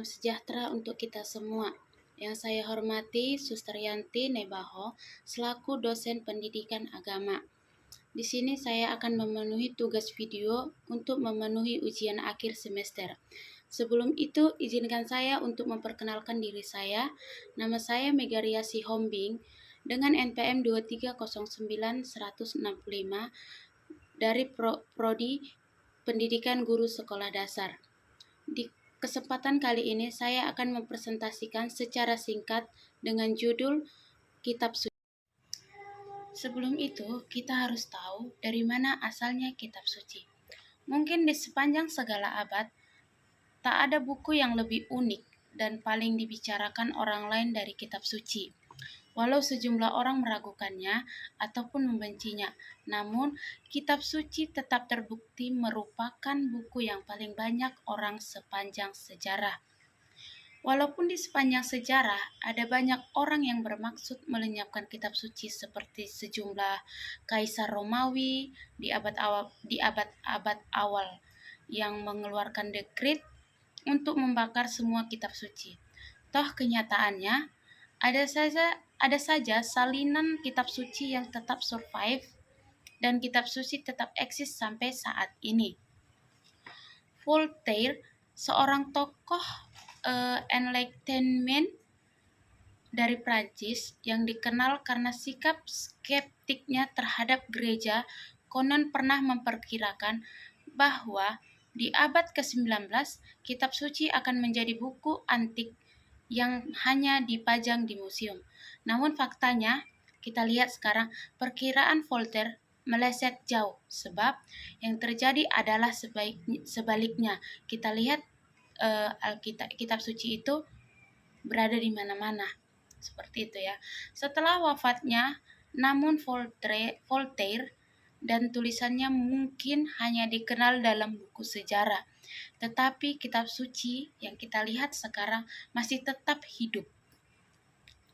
Salam sejahtera untuk kita semua. Yang saya hormati Suster Yanti Nebaho selaku dosen pendidikan agama. Di sini saya akan memenuhi tugas video untuk memenuhi ujian akhir semester. Sebelum itu, izinkan saya untuk memperkenalkan diri saya. Nama saya Megaria Sihombing dengan NPM 2309165 dari Prodi Pendidikan Guru Sekolah Dasar. Di kesempatan kali ini saya akan mempresentasikan secara singkat dengan judul Kitab Suci. Sebelum itu, kita harus tahu dari mana asalnya kitab suci. Mungkin di sepanjang segala abad, tak ada buku yang lebih unik dan paling dibicarakan orang lain dari kitab suci. Walau sejumlah orang meragukannya ataupun membencinya, namun kitab suci tetap terbukti merupakan buku yang paling banyak orang sepanjang sejarah. Walaupun di sepanjang sejarah ada banyak orang yang bermaksud melenyapkan kitab suci seperti sejumlah kaisar Romawi di abad-abad awal yang mengeluarkan dekret untuk membakar semua kitab suci. Toh kenyataannya ada saja salinan kitab suci yang tetap survive dan kitab suci tetap eksis sampai saat ini. Voltaire, seorang tokoh Enlightenment dari Prancis yang dikenal karena sikap skeptiknya terhadap gereja, konon pernah memperkirakan bahwa di abad ke-19 kitab suci akan menjadi buku antik yang hanya dipajang di museum. Namun faktanya, kita lihat sekarang perkiraan Voltaire meleset jauh, sebab yang terjadi adalah sebaliknya. Kita lihat kitab suci itu berada di mana-mana, seperti itu ya. Setelah wafatnya, namun Voltaire dan tulisannya mungkin hanya dikenal dalam buku sejarah, tetapi kitab suci yang kita lihat sekarang masih tetap hidup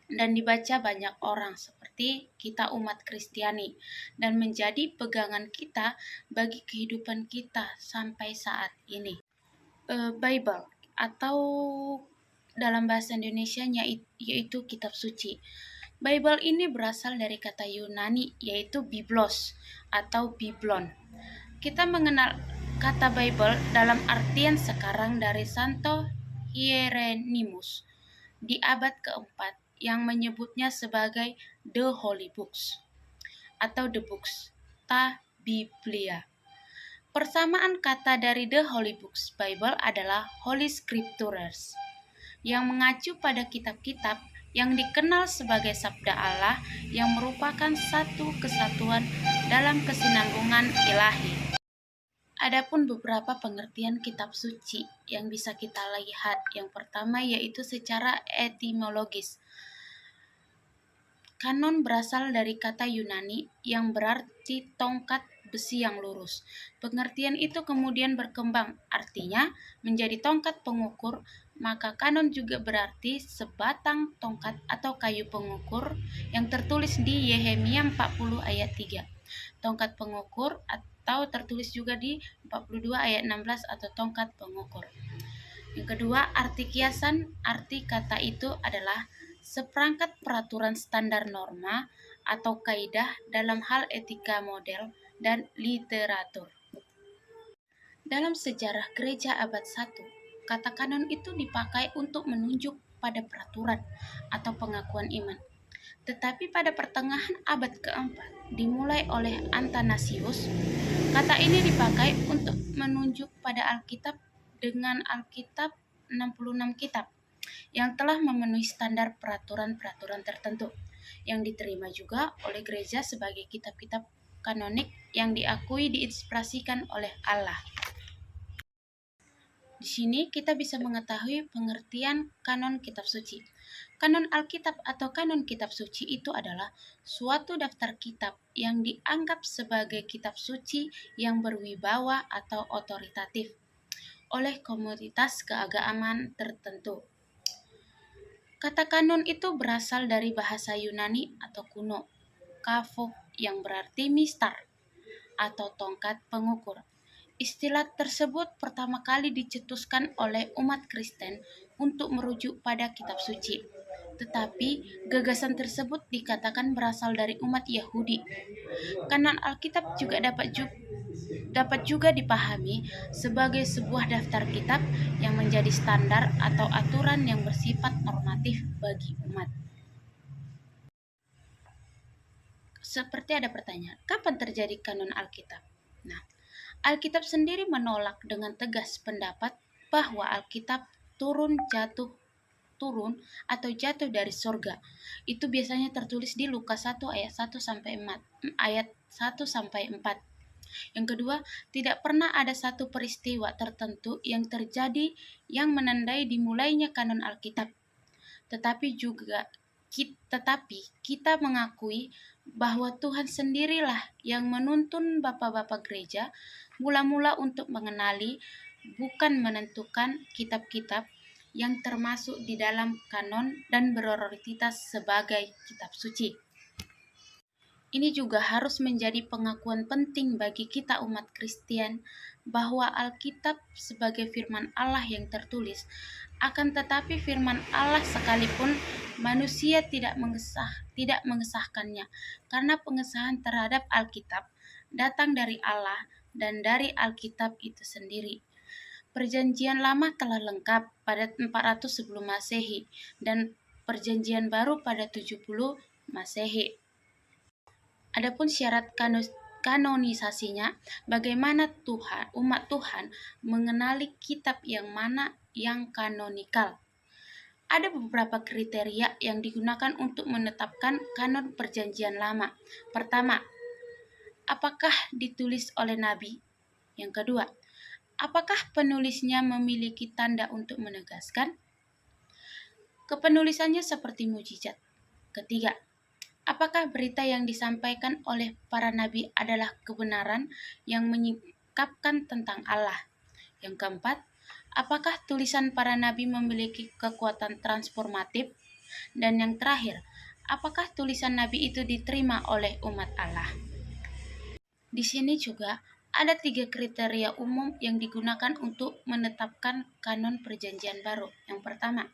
dan dibaca banyak orang seperti kita umat Kristiani dan menjadi pegangan kita bagi kehidupan kita sampai saat ini. Bible atau dalam bahasa Indonesianya yaitu kitab suci. Bible ini berasal dari kata Yunani yaitu biblos atau biblon. Kita mengenal kata Bible dalam artian sekarang dari Santo Hieronymus di abad keempat yang menyebutnya sebagai The Holy Books atau The Books, ta Biblia. Persamaan kata dari The Holy Books Bible adalah Holy Scriptures, yang mengacu pada kitab-kitab yang dikenal sebagai sabda Allah yang merupakan satu kesatuan dalam kesinambungan ilahi. Adapun beberapa pengertian kitab suci yang bisa kita lihat. Yang pertama yaitu secara etimologis. Kanon berasal dari kata Yunani yang berarti tongkat besi yang lurus. Pengertian itu kemudian berkembang, artinya menjadi tongkat pengukur, maka kanon juga berarti sebatang tongkat atau kayu pengukur yang tertulis di Yehemia 40 ayat 3. Tongkat pengukur atau tertulis juga di 42 ayat 16 atau tongkat pengukur. Yang kedua, arti kiasan. Arti kata itu adalah seperangkat peraturan standar norma atau kaidah dalam hal etika model dan literatur. Dalam sejarah gereja abad 1, kata kanon itu dipakai untuk menunjuk pada peraturan atau pengakuan iman. Tetapi pada pertengahan abad keempat, dimulai oleh Athanasius, kata ini dipakai untuk menunjuk pada Alkitab dengan Alkitab 66 kitab yang telah memenuhi standar peraturan-peraturan tertentu yang diterima juga oleh gereja sebagai kitab-kitab kanonik yang diakui diinspirasikan oleh Allah. Di sini kita bisa mengetahui pengertian kanon kitab suci. Kanon Alkitab atau kanon kitab suci itu adalah suatu daftar kitab yang dianggap sebagai kitab suci yang berwibawa atau otoritatif oleh komunitas keagamaan tertentu. Kata kanon itu berasal dari bahasa Yunani atau kuno, kafo yang berarti mistar atau tongkat pengukur. Istilah tersebut pertama kali dicetuskan oleh umat Kristen untuk merujuk pada kitab suci. Tetapi gagasan tersebut dikatakan berasal dari umat Yahudi. Kanon Alkitab juga dapat juga dipahami sebagai sebuah daftar kitab yang menjadi standar atau aturan yang bersifat normatif bagi umat. Seperti ada pertanyaan, kapan terjadi kanon Alkitab? Nah, Alkitab sendiri menolak dengan tegas pendapat bahwa Alkitab turun atau jatuh dari surga. Itu biasanya tertulis di Lukas 1 ayat 1 sampai 4. Yang kedua, tidak pernah ada satu peristiwa tertentu yang terjadi yang menandai dimulainya kanon Alkitab. Tetapi kita mengakui bahwa Tuhan sendirilah yang menuntun bapak-bapak gereja mula-mula untuk mengenali, bukan menentukan kitab-kitab yang termasuk di dalam kanon dan berorientitas sebagai kitab suci. Ini juga harus menjadi pengakuan penting bagi kita umat Kristen bahwa Alkitab sebagai firman Allah yang tertulis. Akan tetapi firman Allah sekalipun manusia tidak mengesahkannya, karena pengesahan terhadap Alkitab datang dari Allah dan dari Alkitab itu sendiri. Perjanjian Lama telah lengkap pada 400 sebelum Masehi dan Perjanjian Baru pada 70 Masehi. Adapun syarat kanonisasinya, bagaimana umat Tuhan mengenali kitab yang mana yang kanonikal. Ada beberapa kriteria yang digunakan untuk menetapkan kanon Perjanjian Lama. Pertama, apakah ditulis oleh nabi? Yang kedua, apakah penulisnya memiliki tanda untuk menegaskan? Kepenulisannya seperti mujizat. Ketiga, apakah berita yang disampaikan oleh para nabi adalah kebenaran yang menyingkapkan tentang Allah? Yang keempat, apakah tulisan para nabi memiliki kekuatan transformatif? Dan yang terakhir, apakah tulisan nabi itu diterima oleh umat Allah? Di sini juga ada 3 kriteria umum yang digunakan untuk menetapkan kanon Perjanjian Baru. Yang pertama,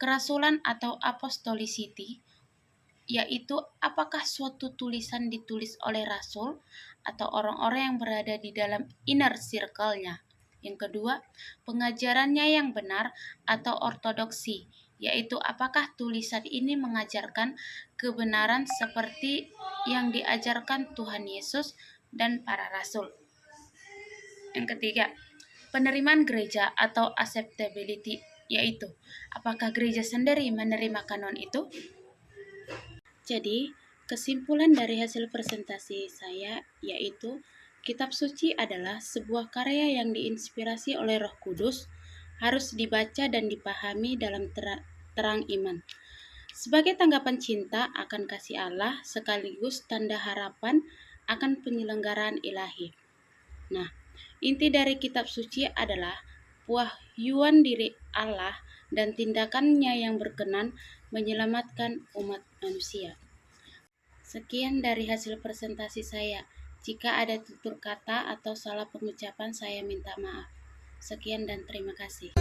kerasulan atau apostolicity, yaitu apakah suatu tulisan ditulis oleh rasul atau orang-orang yang berada di dalam inner circle-nya. Yang kedua, pengajarannya yang benar atau ortodoksi, yaitu apakah tulisan ini mengajarkan kebenaran seperti yang diajarkan Tuhan Yesus dan para rasul. Yang ketiga, penerimaan gereja atau acceptability, yaitu apakah gereja sendiri menerima kanon itu. Jadi, kesimpulan dari hasil presentasi saya yaitu kitab suci adalah sebuah karya yang diinspirasi oleh Roh Kudus, harus dibaca dan dipahami dalam terang iman. Sebagai tanggapan cinta akan kasih Allah sekaligus tanda harapan akan penyelenggaraan ilahi. Nah, inti dari kitab suci adalah wahyuan diri Allah dan tindakannya yang berkenan menyelamatkan umat manusia. Sekian dari hasil presentasi saya. Jika ada tutur kata atau salah pengucapan, saya minta maaf. Sekian dan terima kasih.